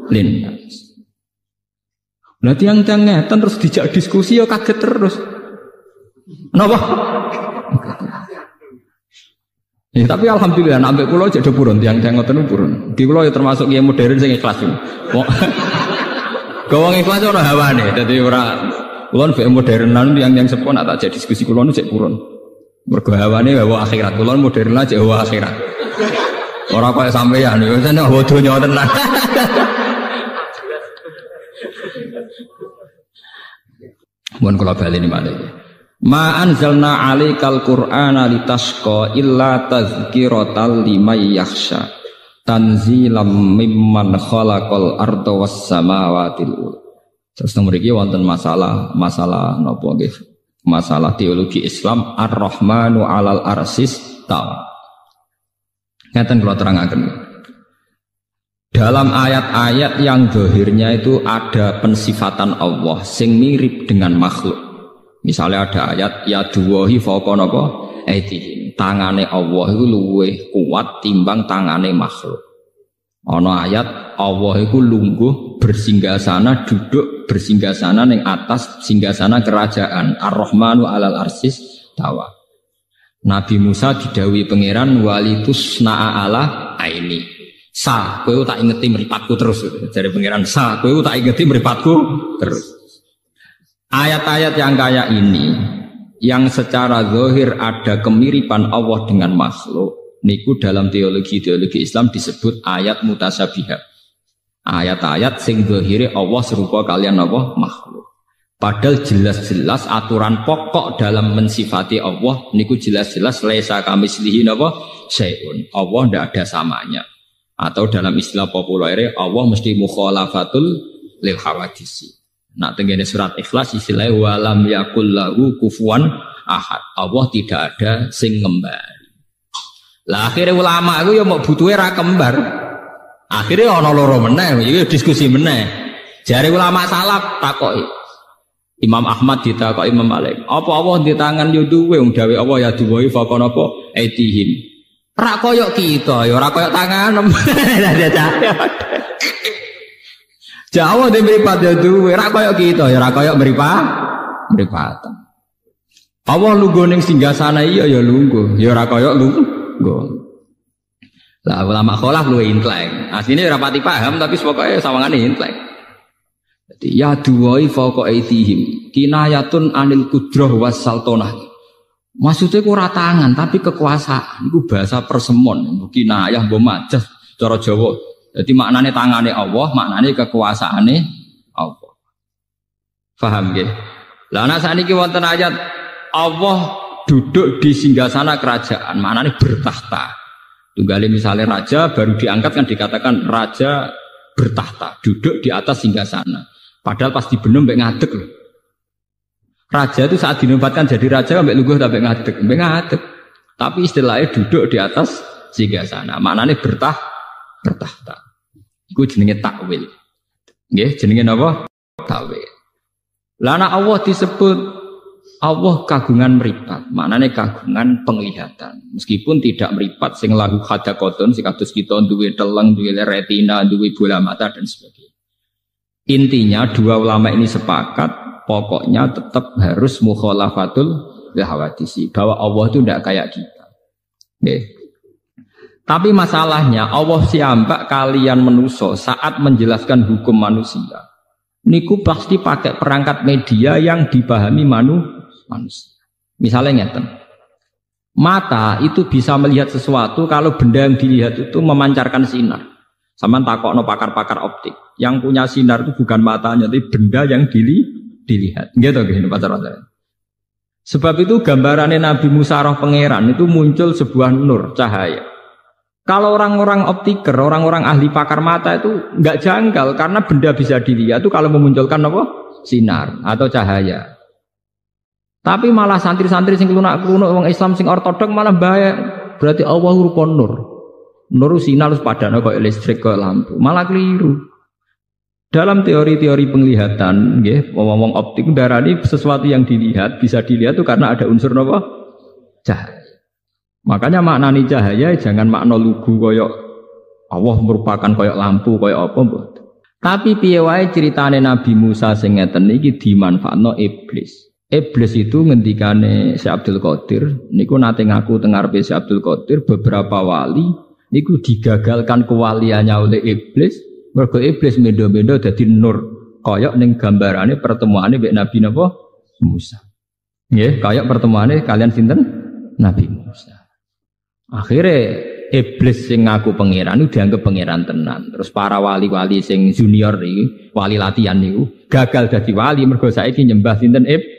linnas. Lah tiang-tiang ngeten terus dijak diskusi ya kaget terus. Napa? Ya, tapi alhamdulillah nambah pulau jadi purun, tiang-tiang ngoten purun. Di pulau ya termasuk yang modern sing ikhlas. Gawang ikhlas ora hawane, dadi ora kulon be modernan yang sepon tak jadi diskusi kulon cek purun. Mergo hawane bawa akhirat, kulon modern aja bawa akhirat. Ora kaya sampeyan yo tenan bodonya tenan. Mun kula baleni malih. Ma anzalna 'alaikal qur'ana litasqa illa tazkiratal liman yakhsha tanzilam mimman khalaqal arda was samawati. Terus mriki wonten masalah napa nggih? Masalah teologi Islam Ar-Rahmanu 'alal arsis tawa. Ngaten kula terangaken. Dalam ayat-ayat yang zahirnya itu ada pensifatan Allah sing mirip dengan makhluk. Misalnya ada ayat ya duwahi fawqa napa aydihim. Tangane Allah iku luwih kuat timbang tangane makhluk. Ana ayat Allah iku lungguh bersinggasana duduk bersinggasana ning atas singgasana kerajaan Ar-Rahmanu 'alal arsis tawa. Nabi Musa didhawuhi pangeran walitus na'a ala aini. Sa kowe tak ingeti mripatku terus. Jare pangeran sa kowe tak ingeti mripatku terus. Ayat-ayat yang kayak ini yang secara zahir ada kemiripan Allah dengan makhluk niku dalam teologi Islam disebut ayat mutasyabihat. Ayat-ayat sing zahire Allah serupa kalian apa makhluk. Padahal jelas-jelas aturan pokok dalam mensifati Allah niku jelas-jelas laisa kamitslihi napa syai'un. Allah ndak ada samanya. Atau dalam istilah populer Allah mesti mukhalafatul lil hawadisi. Nah, tengene surat Ikhlas istilahnya walam yakul lahu kufuwan ahad. Allah tidak ada sing ngembari. Lah akhirnya ulama itu ya mau butuhe ra kembar. Akhirnya ana loro meneh, iki diskusi meneh. Jare ulama salaf takoki. Imam Ahmad ditakoki Imam Malik, apa Allah di tangan yo duwe wong dawe Allah ya duwe fa kono apa aitihim. Ra koyo kita ya ora koyo tangan. Jawa de mripat ya duwe, ra koyo kita ya ora koyo mripatan. Allah lungguh ning singgasana iya ya lungguh, ya ora koyo lungguh. Lah ulama kholaf luwe intelek. Asline ora pati paham tapi pokoke sawangane intelek. Dadi ya duwai fauqa aitihim kinayatun anil qudrah was sultanah. Maksudnya ku ora tangan tapi kekuasaan. Iku bahasa persemon, kinayah mbok majas cara Jawa. Jadi maknane tangane Allah, maknane kekuasaane Allah. Paham nggih? Lah ana sakniki wonten ayat Allah duduk di singgasana kerajaan, maknane bertahta. Tunggale misalnya raja baru diangkat kan dikatakan raja bertahta, duduk di atas singgasana. Padahal pas dibenem mbek ngadeg loh. Raja itu saat dinobatkan jadi raja mbek lungguh ta mbek ngadeg. Tapi istilahnya duduk di atas singgasana. Maknane bertahta. Iku jenenge takwil. Nggih, jenenge napa? Takwil. Lah ana Allah disebut Allah kagungan meripat, maknanya kagungan penglihatan. Meskipun tidak meripat sing lahu hadaqatun sing kados kita duwe teleng, duwe retina, duwe bola mata dan sebagainya. Intinya dua ulama ini sepakat pokoknya tetap harus mukhalafatul hawadisi, bahwa Allah itu tidak kayak kita. Nggih. Tapi masalahnya Allah siambak kalian manusia saat menjelaskan hukum manusia. Niku pasti pakai perangkat media yang dipahami manusia. Misalnya ngeten. Mata itu bisa melihat sesuatu kalau benda yang dilihat itu memancarkan sinar. Sama takokno pakar-pakar optik. Yang punya sinar itu bukan matanya, tapi benda yang dilihat. Gitu gini pacar-pacar. Sebab itu gambarannya Nabi Musa roh pangeran itu muncul sebuah nur, cahaya. Kalau orang-orang optiker, orang-orang ahli pakar mata itu nggak janggal karena benda bisa dilihat itu kalau memunculkan apa? Sinar atau cahaya. Tapi malah santri-santri sing klunak-klunuk wong Islam sing ortodok malah bahaya. Berarti Allah rupa nur. Nur sinar padane kok listrik kok lampu. Malah keliru. Dalam teori-teori penglihatan nggih, wong optik darani sesuatu yang dilihat bisa dilihat itu karena ada unsur napa? Cahaya. Makanya maknani cahaya jangan makna lugu koyok Allah merupakan koyok lampu koyok apa mboten. Tapi piye wae critane Nabi Musa sing ngeten iki dimanfaatno iblis. Iblis itu ngendikane Syekh Abdul Qadir niku nate ngaku teng ngarepe Syekh Abdul Qadir beberapa wali niku digagalkan kewaliannya oleh iblis mergo iblis mendo-mendo dadi nur koyok ning gambarane pertemuane mbek Nabi napa Musa. Nggih, koyok pertemuane kalian sinten? Nabi Musa. Akhirnya iblis sing ngaku pangeran itu dianggap pangeran tenan. Terus para wali-wali sing junior iki, wali latihan niku gagal dadi wali mergo saiki nyembah sinten iblis.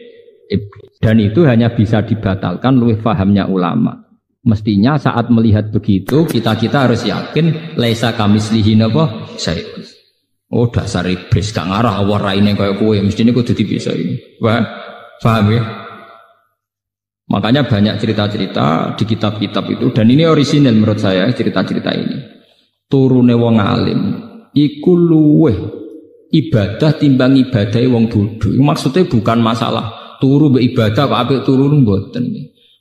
Dan itu hanya bisa dibatalkan luwih fahamnya ulama. Mestinya saat melihat begitu kita harus yakin laisa kamislihi napa syai'un. Oh dasar iblis gak ngarah Allah raine kaya kowe mestine kudu dipisah. Wah, paham ya? Makanya banyak cerita-cerita di kitab-kitab itu dan ini orisinal menurut saya cerita-cerita ini. Turune wong alim iku luwih ibadah timbang ibadahe wong bodho. Maksudnya bukan masalah turu ibadah kok apik turu mboten.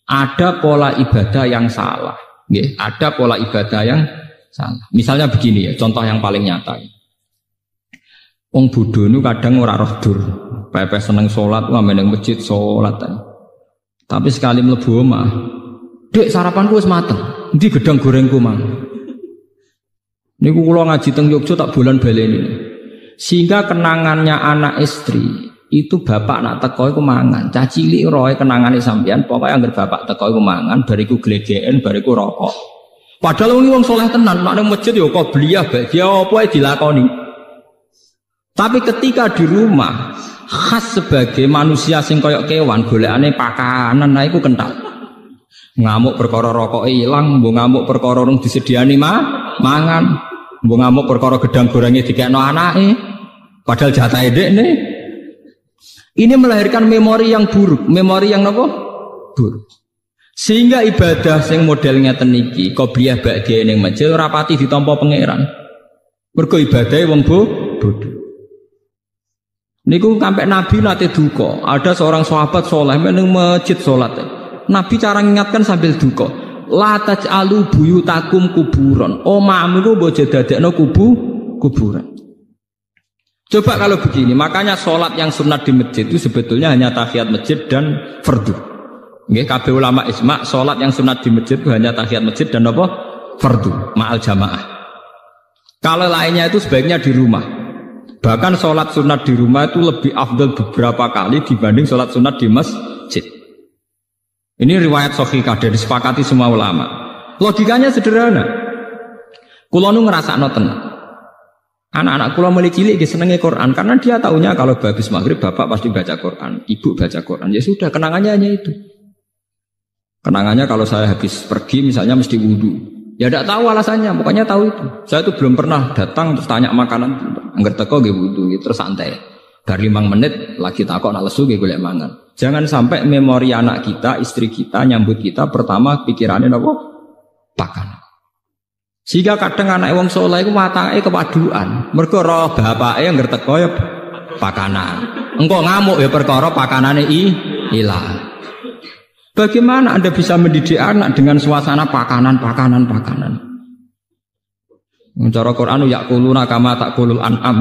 Ada pola ibadah yang salah. Nggih, ada pola ibadah yang salah. Misalnya begini ya, contoh yang paling nyata. Wong bodho nu kadang ora roh dur. Pepe seneng salat, ngame ning masjid salat. Tapi sekali mlebu omah, "Dek, sarapanku wis mateng. Endi gedang gorengku, Mang?" Niku kula ngaji teng Yogya tak bulan baleni. Sehingga kenangannya anak istri itu bapak nak teko iku mangan. Cah cilik roe kenangane sampean, pokoke anggere bapak teko iku mangan, bariku glegeken, bariku rokok. Padahal wong saleh tenan, nek nang masjid ya kok bliyah bae apa ae dilakoni. Tapi ketika di rumah khas sebagai manusia sing koyok kewan golekane pakanan nah iku kental. Ngamuk perkara rokoke ilang, mbok ngamuk perkara rung disediani mangan, mbok ngamuk perkara gedang gorenge dikekno anake. Padahal jatahe dekne. Ini melahirkan memori yang buruk, memori yang napa? Buruk. Sehingga ibadah sing model ngeten iki, qobliyah ba'diyah ning masjid ora pati ditampa pangeran. Mergo ibadahe wong bodho. Niku sampai Nabi nate duka. Ada seorang sahabat soleh meneng masjid sholat. Nabi cara mengingatkan sambil duka. La taj'alu buyutakum kuburan. Omahmu iku mbok dadekno kuburan. Coba kalau begini, makanya sholat yang sunat di masjid itu sebetulnya hanya tahiyat masjid dan fardu. Nggih, kabeh ulama ijma' sholat yang sunat di masjid itu hanya tahiyat masjid dan apa? Fardu, ma'al jamaah. Kalau lainnya itu sebaiknya di rumah. Bahkan sholat sunat di rumah itu lebih afdal beberapa kali dibanding sholat sunat di masjid. Ini riwayat sahihah dari disepakati semua ulama. Logikanya sederhana. Kulo nu ngrasakno tenan. Anak-anak kulo mulai cilik senenge Quran karena dia tahunya kalau habis maghrib bapak pasti baca Quran, ibu baca Quran. Ya sudah, kenangannya hanya itu. Kenangannya kalau saya habis pergi misalnya mesti wudu. Ya tidak tahu alasannya, pokoknya tahu itu. Saya itu belum pernah datang terus tanya makanan. Angger teko nggih wudu, terus santai. Bar 5 menit lagi takok nak lesu nggih golek mangan. Jangan sampai memori anak kita, istri kita nyambut kita pertama pikirannya napa? Pakan. Sehingga kadang anak wong saleh iku matake kepaduan. Mergo roh bapake angger teko ya pakanan. Engko ngamuk ya perkara pakanane ilang. Bagaimana Anda bisa mendidik anak dengan suasana pakanan? Cara Quran yaquluna kama taqulul an'am.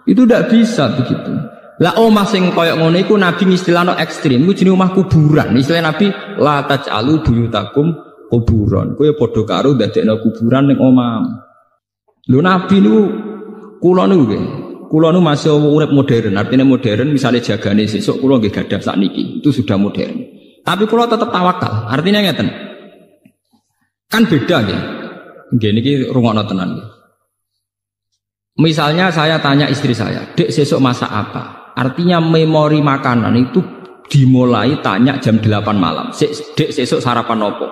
Itu tidak bisa begitu. Lah omah sing koyok ngono iku Nabi istilahno ekstrim, iku jenenge omah kuburan. Istilah Nabi la taj'alu buyutakum kuburan. Kowe padha karo ndadekno kuburan ning omah. Lho Nabi niku kula niku nggih. Kula nu masih urip modern, artinya modern misalnya jagane sesuk kula nggih gadah sakniki, itu sudah modern. Tapi kula tetap tawakal, artinya ngeten. Kan beda nggih. Nggih niki rungokno tenan. Misalnya saya tanya istri saya, "Dek sesuk masak apa?" Artinya memori makanan itu dimulai tanya jam 8 malam. "Dek sesuk sarapan opo?"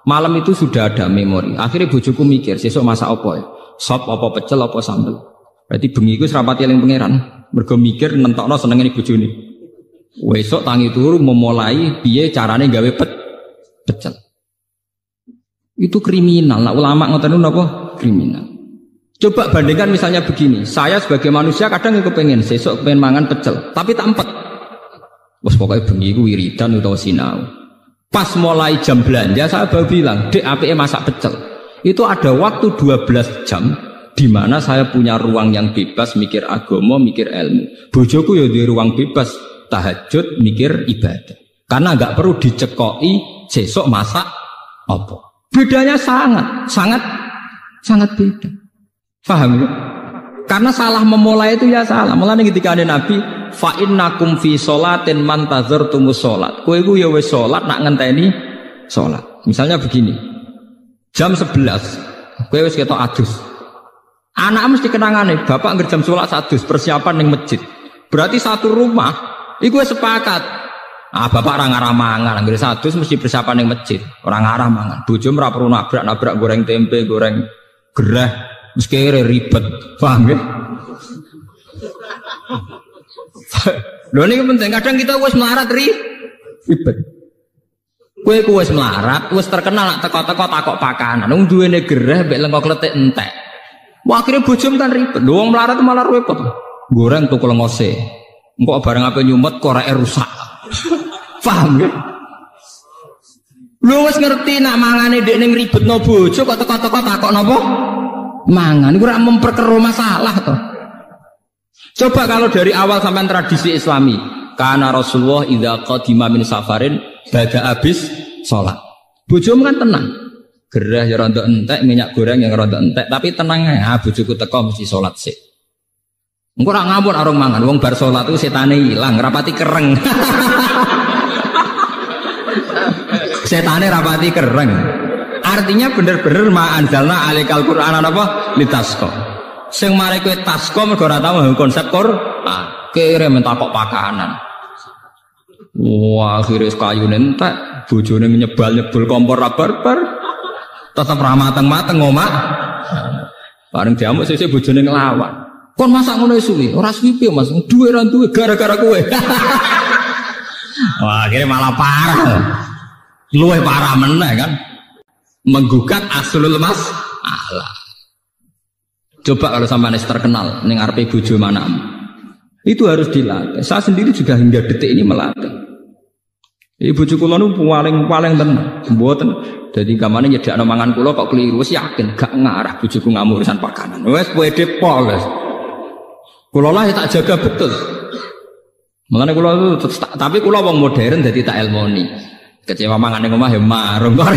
Malam itu sudah ada memori. Akhirnya bojoku mikir, "Sesuk masak opo ya? Sop apa pecel apa sambel?" Berarti bengi iku serapati eling pangeran. Mergo mikir nentokno senengane bojone. Wesuk tangi turu memulai piye carane gawe pecel. Itu kriminal. Nah, ulama ngoten niku napa? Kriminal. Coba bandingkan misalnya begini. Saya sebagai manusia kadang kepengin sesuk pengen mangan pecel, tapi tak empet. Wes pokoke bengi iku wiridan utawa sinau. Pas mulai jam belanja saya baru bilang, "Dek, apike masak pecel." Itu ada waktu 12 jam di mana saya punya ruang yang bebas mikir agama, mikir ilmu. Bojoku ya di ruang bebas tahajud, mikir ibadah. Karena enggak perlu dicekoki sesuk masak apa. Bedanya sangat beda. Paham ya? Karena salah memulai itu ya salah. Mulane ketika ada Nabi, fa innakum fi sholatin man tazartumus sholat. Kowe iku ya wis salat nak ngenteni salat. Misalnya begini. Jam 11, kowe wis ketok adus. Anak mesti kenangane, bapak ngerti jam sholat sadus persiapan ning masjid. Berarti satu rumah, iku sepakat. Bapak orang ngarah mangan, ngerti sadus mesti persiapan ning masjid. Orang ngarah mangan. Bojo ora perlu nabrak goreng tempe, goreng gereh, mesti ribet. Paham ya? Lho ini penting. Kadang kita wis melarat ribet. Kowe wis melarat, wis terkenal nak teko-teko takok pakanan. Wong duwene gereh mbek lengkok kletik entek. Wah, akhirnya bojom kan ribet. Wong melarat malah repot. Goreng tukul ngose. Engko barang apa nyumet koreke rusak. Paham ya? Lu wis ngerti nak mangane ndek ning ribetno bojo kok teko-teko takok napa? Mangan iku ora memperkeruh masalah to. Coba kalau dari awal sampai tradisi Islami, karena Rasulullah idza qadima min safarin bada habis salat. Bojomu kan tenang. Gerah ya rada entek, minyak goreng yang rada entek, tapi tenang ya, bojoku teko mesti salat sik. Engko ora ngawur arung mangan, wong bar salat itu setane ilang, rapati kereng. Setane rapati kereng. Artinya bener-bener ma anzalna alaikal Qur'an apa litasqa. Sing mari kowe tasqa mergo ora tau konsep Qur'an. Kere mentakok pakanan. Wah, akhirnya kayune entek, bojone nyebul kompor barbar. Tetep ra mateng-mateng ngomak. Bareng diamuk sesuk bojone nglawan. Kon masak ngono suwi, ora suwi piye Mas? Duwe ra duwe gara-gara kowe. Wah, akhirnya malah parah. Luwih parah meneh kan. Menggugat aslul masalah. Coba kalau sampean terkenal ning arepe bojo manamu. Itu harus dilatih. Saya sendiri juga hingga detik ini melatih. Ibu kula nu paling tenan, mboten. Dadi kamane nyedakno mangan kula kok keliru, wis yakin gak ngarah bojoku ngamuk urusan pakanan. Wis pede pol wis. Kula lah tak jaga betul. Makanya kula tapi kula wong modern dadi tak elmoni. Kecewa mangan ning omah ya marung kok.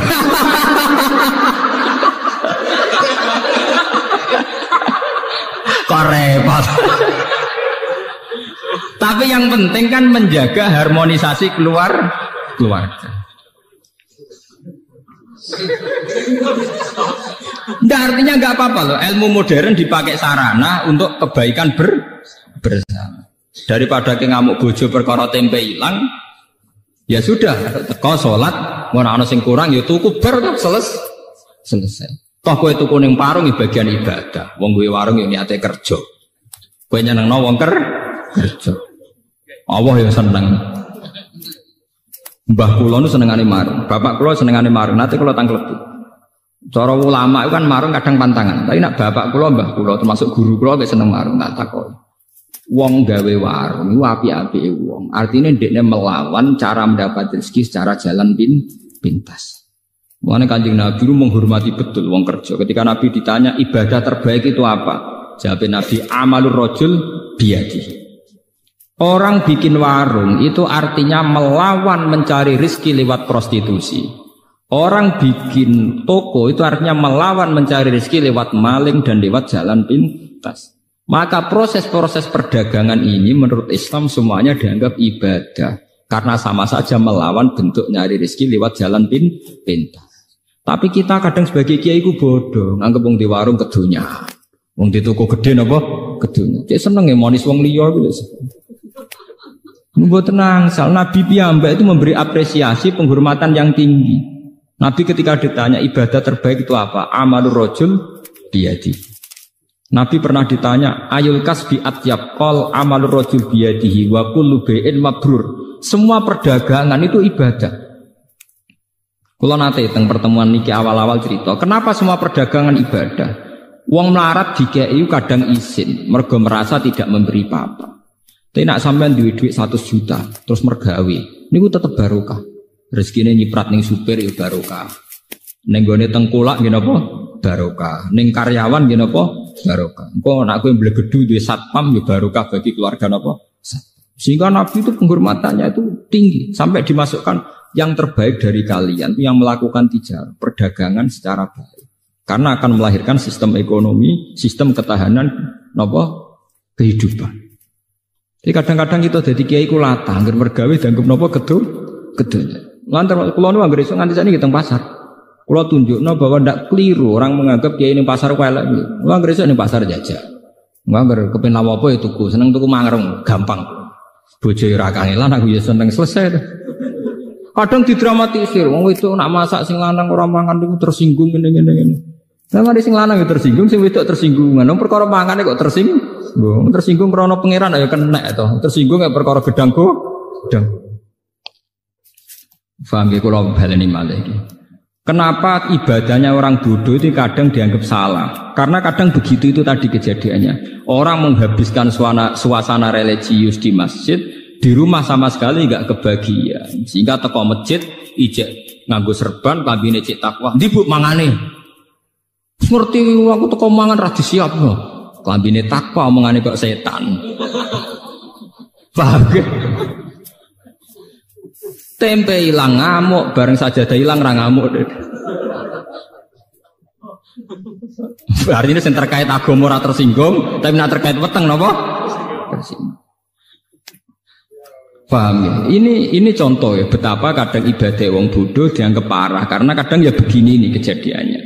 Kok repot. Tapi yang penting kan menjaga harmonisasi keluarga. Nggak, artinya nggak apa-apa loh. Ilmu modern dipakai sarana untuk kebaikan bersama. Daripada ke ngamuk bojo perkara tempe hilang, ya sudah. Teko sholat, ora ana sing kurang, ya tuku bar selesai. Toh kowe tuku ning warung bagian ibadah. Wong duwe warung ya niate kerja. Kowe nyenengno wong kerja. Allah yang seneng. Mbah kula nu senengane marung, bapak kula senengane marung. Nanti kula tangklebu. Cara ulama itu kan marung kadang pantangan. Tapi nak bapak kula, mbah kula termasuk guru kula gak seneng marung, tak takoki. Wong gawe warung iku apik-apike wong. Artinya ndekne melawan cara mendapat rezeki secara jalan pintas. Mulane Kanjeng Nabi itu menghormati betul wong kerja. Ketika Nabi ditanya ibadah terbaik itu apa? Jawab Nabi amalur rajul biyadihi. Orang bikin warung itu artinya melawan mencari rezeki lewat prostitusi. Orang bikin toko itu artinya melawan mencari rezeki lewat maling dan lewat jalan pintas. Maka proses-proses perdagangan ini menurut Islam semuanya dianggap ibadah. Karena sama saja melawan bentuk nyari rezeki lewat jalan pintas. Tapi kita kadang sebagai kiai ku bodoh, nganggep wong di warung kedunya. Wong di toko gede napa? Kedunya. Cek seneng ya monis wong liya ku. Membuat tenang, Nabi piyambak itu memberi apresiasi penghormatan yang tinggi. Nabi ketika ditanya ibadah terbaik itu apa? Amalur rajul biyadi. Nabi pernah ditanya ayul kasbi atyab qol amalur rajul biyadihi wa kullu bai'in mabrur. Semua perdagangan itu ibadah. Kula nate teng pertemuan niki awal-awal cerita, kenapa semua perdagangan ibadah? Wong melarat dikei kadang izin, mergo merasa tidak memberi apa-apa. Tapi nak sampean duit 100 juta terus mergawe, niku tetep barokah. Rezekine nyiprat ning supir ya barokah. Ning gone tengkulak nggih napa? Barokah. Ning karyawan nggih napa? Barokah. Engko nek kowe mblegedu duwe satpam ya barokah bagi keluarga napa? Sehingga Nabi itu penghormatannya itu tinggi sampai dimasukkan yang terbaik dari kalian yang melakukan tijarah, perdagangan secara baik. Karena akan melahirkan sistem ekonomi, sistem ketahanan napa? Kehidupan. Jadi kadang-kadang kita jadi kiai ku latah, angger mergawe dianggap napa kedunya. Lantar kula nu anggere iso nganti sakniki teng pasar. Kula tunjukno bahwa ndak keliru orang menganggap kiai ning pasar ku elek. Kula anggere iso ning pasar jajak. Angger kepen apa ya tuku, seneng tuku mangreng, gampang. Bojo ora kangelan aku ya seneng selesai. Kadang didramatisir, wong itu nak masak sing lanang ora mangan niku tersinggung ngene. Lah mari sing lanang ya tersinggung, sing wedok tersinggung. Nang perkara mangane kok tersinggung. Tersinggung krana pangeran ya kena to. Tersinggung ya perkara gedang. Paham ge kula baleni malih iki. Kenapa ibadahnya orang bodoh itu kadang dianggap salah? Karena kadang begitu itu tadi kejadiannya. Orang menghabiskan suasana religius di masjid, di rumah sama sekali nggak kebagian. Sehingga teko masjid, ijek nganggo serban, kambine cek takwa. Ndi Bu mangane? Ngerti aku teko mangan ra disiap lho. Kambine takwa omongane kok setan. Paham? Tempe hilang ngamuk, bareng sajadah hilang ra ngamuk. Artinya yang terkait agama ora tersinggung, tapi nak terkait weteng napa? Tersinggung. Paham ya? Ini contoh ya betapa kadang ibadah wong bodoh dianggap parah karena kadang ya begini nih kejadiannya.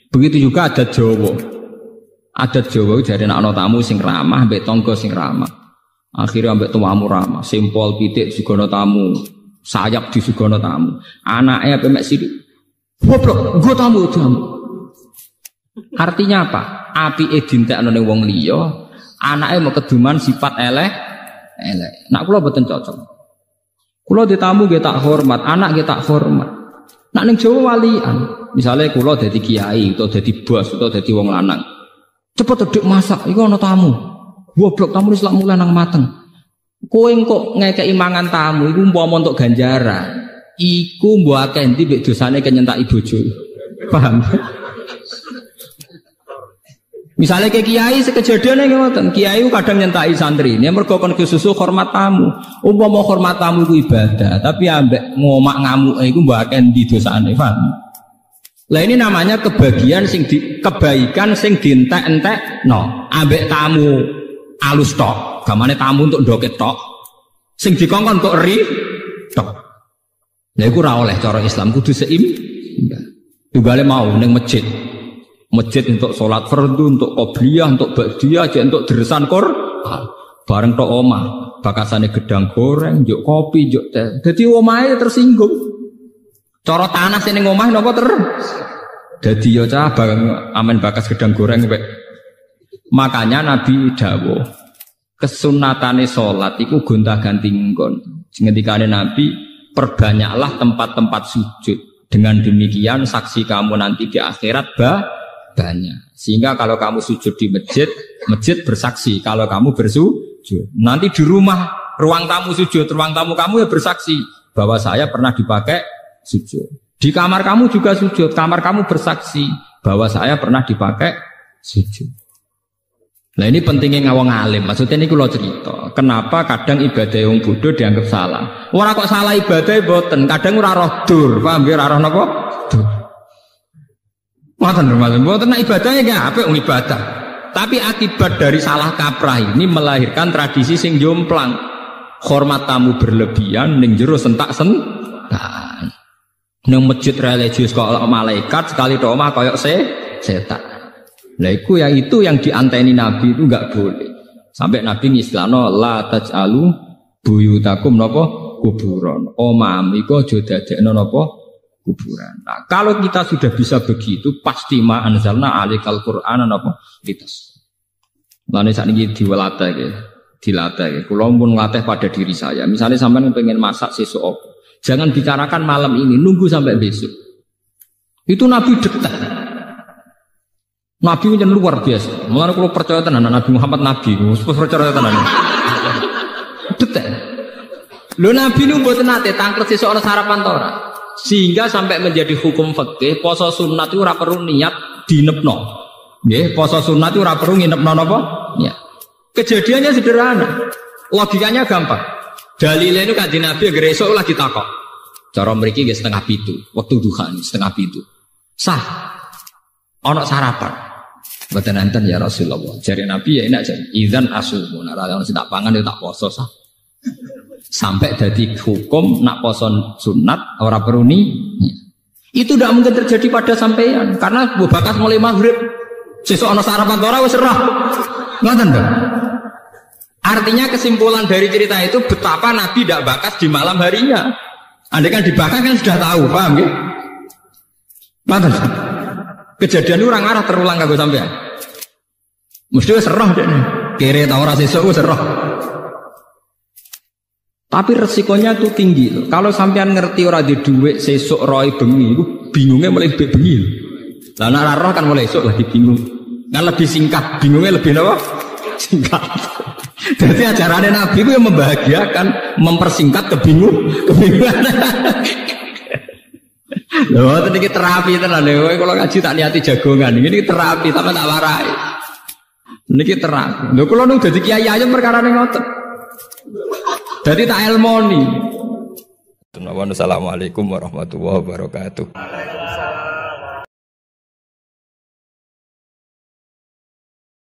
Begitu juga adat Jawa. Adat Jawa dari anak tamu sing ramah, mbek tangga sing ramah. Akhirnya mbek tuamu ramah, simpol pitik sugono tamu. Sayap di sugono tamu, anaknya pemek sidik, goblok, gue tamu. Artinya apa? Api dintek nang wong liya, anaknya mau keduman sifat elek. Nak kula boten cocok. Kula ditamu nggih tak hormat, anak nggih tak hormat. Nak ning Jawa walian, misalnya kula dadi kiai atau dadi bos atau dadi wong lanang. Cepet dedek masak, iku ana tamu. Goblok tamu wis lak mulai nang mateng. Kowe kok ngekeki mangan tamu iku umpama untuk ganjaran. Iku mbok akeh ndi mek dosane kenyentaki bojo. Paham? Misalnya ke kiai sekejadiane ngoten, kiai kadang nyentaki santri. Ini mergo kon kesusu hormat tamu. Umpama hormat tamu iku ibadah, tapi ambek ngomak ngamuk iku mbok akeh ndi dosane, paham? Lah ini namanya kebaikan sing dientek-entekno. Ambek tamu alus tok. Gamane tamu untuk ndoket tok. Sing dikongkon kok ri tok. Lah iku ora oleh cara Islam kudu seimbang. Tunggale mau ning masjid. Masjid untuk sholat fardu, untuk qobliyah, untuk ba'diyah, untuk deresan Quran. Bareng tok omah, bakasane gedang goreng, njuk kopi, njuk teh. Dadi omahe tersinggung. Cara tanah sing ning omah napa dadi ya cah bareng amen bakas gedang goreng wek. Makanya Nabi dawuh kesunatane sholat iku gonta-ganti nggon. Ngendikane Nabi, perbanyaklah tempat-tempat sujud. Dengan demikian saksi kamu nanti di akhirat banyak. Sehingga kalau kamu sujud di masjid, masjid bersaksi kalau kamu bersujud. Nanti di rumah, ruang tamu sujud, ruang tamu kamu ya bersaksi bahwa saya pernah dipakai sujud. Di kamar kamu juga sujud, kamar kamu bersaksi bahwa saya pernah dipakai sujud. Nah ini pentingnya ngawang alim. Maksudnya ini kalau cerita, kenapa kadang ibadah yang bodoh dianggap salah? Orang kok salah ibadah boten, kadang ora roh dur, paham ya? Ora roh napa? Dur. Boten ibadahnya nggak apa ibadah. Tapi akibat dari salah kaprah ini melahirkan tradisi sing jomplang. Hormat tamu berlebihan, ning jero sentak-sentak. Nang masjid religius kok malaikat sekali tok omah koyok setan. Lah iku ya itu yang dianteni Nabi itu enggak boleh. Sampai Nabi ngislano la taj'alu buyutakum napa kuburan. Omam iku aja dadekno napa kuburan. Nah, kalau kita sudah bisa begitu pasti ma anzalna alikal qur'ana napa litas. Lan sakniki dilatih nggih. Dilatih nggih. Kula pun ngelatih pada diri saya. Misalnya sampean pengen masak sesuk apa? Jangan bicarakan malam ini, nunggu sampai besok. Itu Nabi detak. Nabi itu luar biasa. Mulane kalau percaya tenan Nabi Muhammad Nabi, percaya tenan. Detail. Lho Nabi nu mboten nate tangklet sesuk ana sarapan ta ora. Sehingga sampai menjadi hukum fikih, poso sunat itu ora perlu niat dinepno. Nggih, poso sunat itu ora perlu nginepno napa? Ya. Kejadiannya sederhana. Logikanya gampang. Dalile itu kanjeng Nabi agar esuk lagi takok. Cara mriki nggih setengah 7, waktu duha setengah 7. Sah. Ana sarapan. Mboten enten ya Rasulullah. Jare Nabi ya enak jare. Idzan asumu. Nek ora ono sing tak pangan ya tak poso sah. Sampai dadi hukum nak poso sunat ora perlu ni. Itu tidak mungkin terjadi pada sampean karena bakas mulai maghrib. Sesuk ana sarapan ora wis serah. Ngoten to. Artinya kesimpulan dari cerita itu betapa Nabi tidak bakas di malam harinya. Andai kan dibakar kan sudah tahu, paham ya? Ngoten. Kejadian orang arah terulang kagak sampean. Mesti wis roh dene. Kere ta ora sesuk wis roh. Tapi resikonya itu tinggi. Kalau sampean ngerti ora di duit sesuk roy bengi, itu bingungnya mulai bengi. Lah nek roh kan mulai esuk lagi bingung. Kan lebih singkat, bingungnya lebih apa? Singkat. Jadi ajarannya Nabi itu yang membahagiakan, mempersingkat kebingungan. Loh, ini terapi tenan lho. Kalau ngaji tak niati jagongan, ini terapi tapi tak warai. Ini terapi. Lho kalau nung dadi kiai aja perkara ning ngoten. Dadi tak elmoni. Assalamualaikum warahmatullahi wabarakatuh.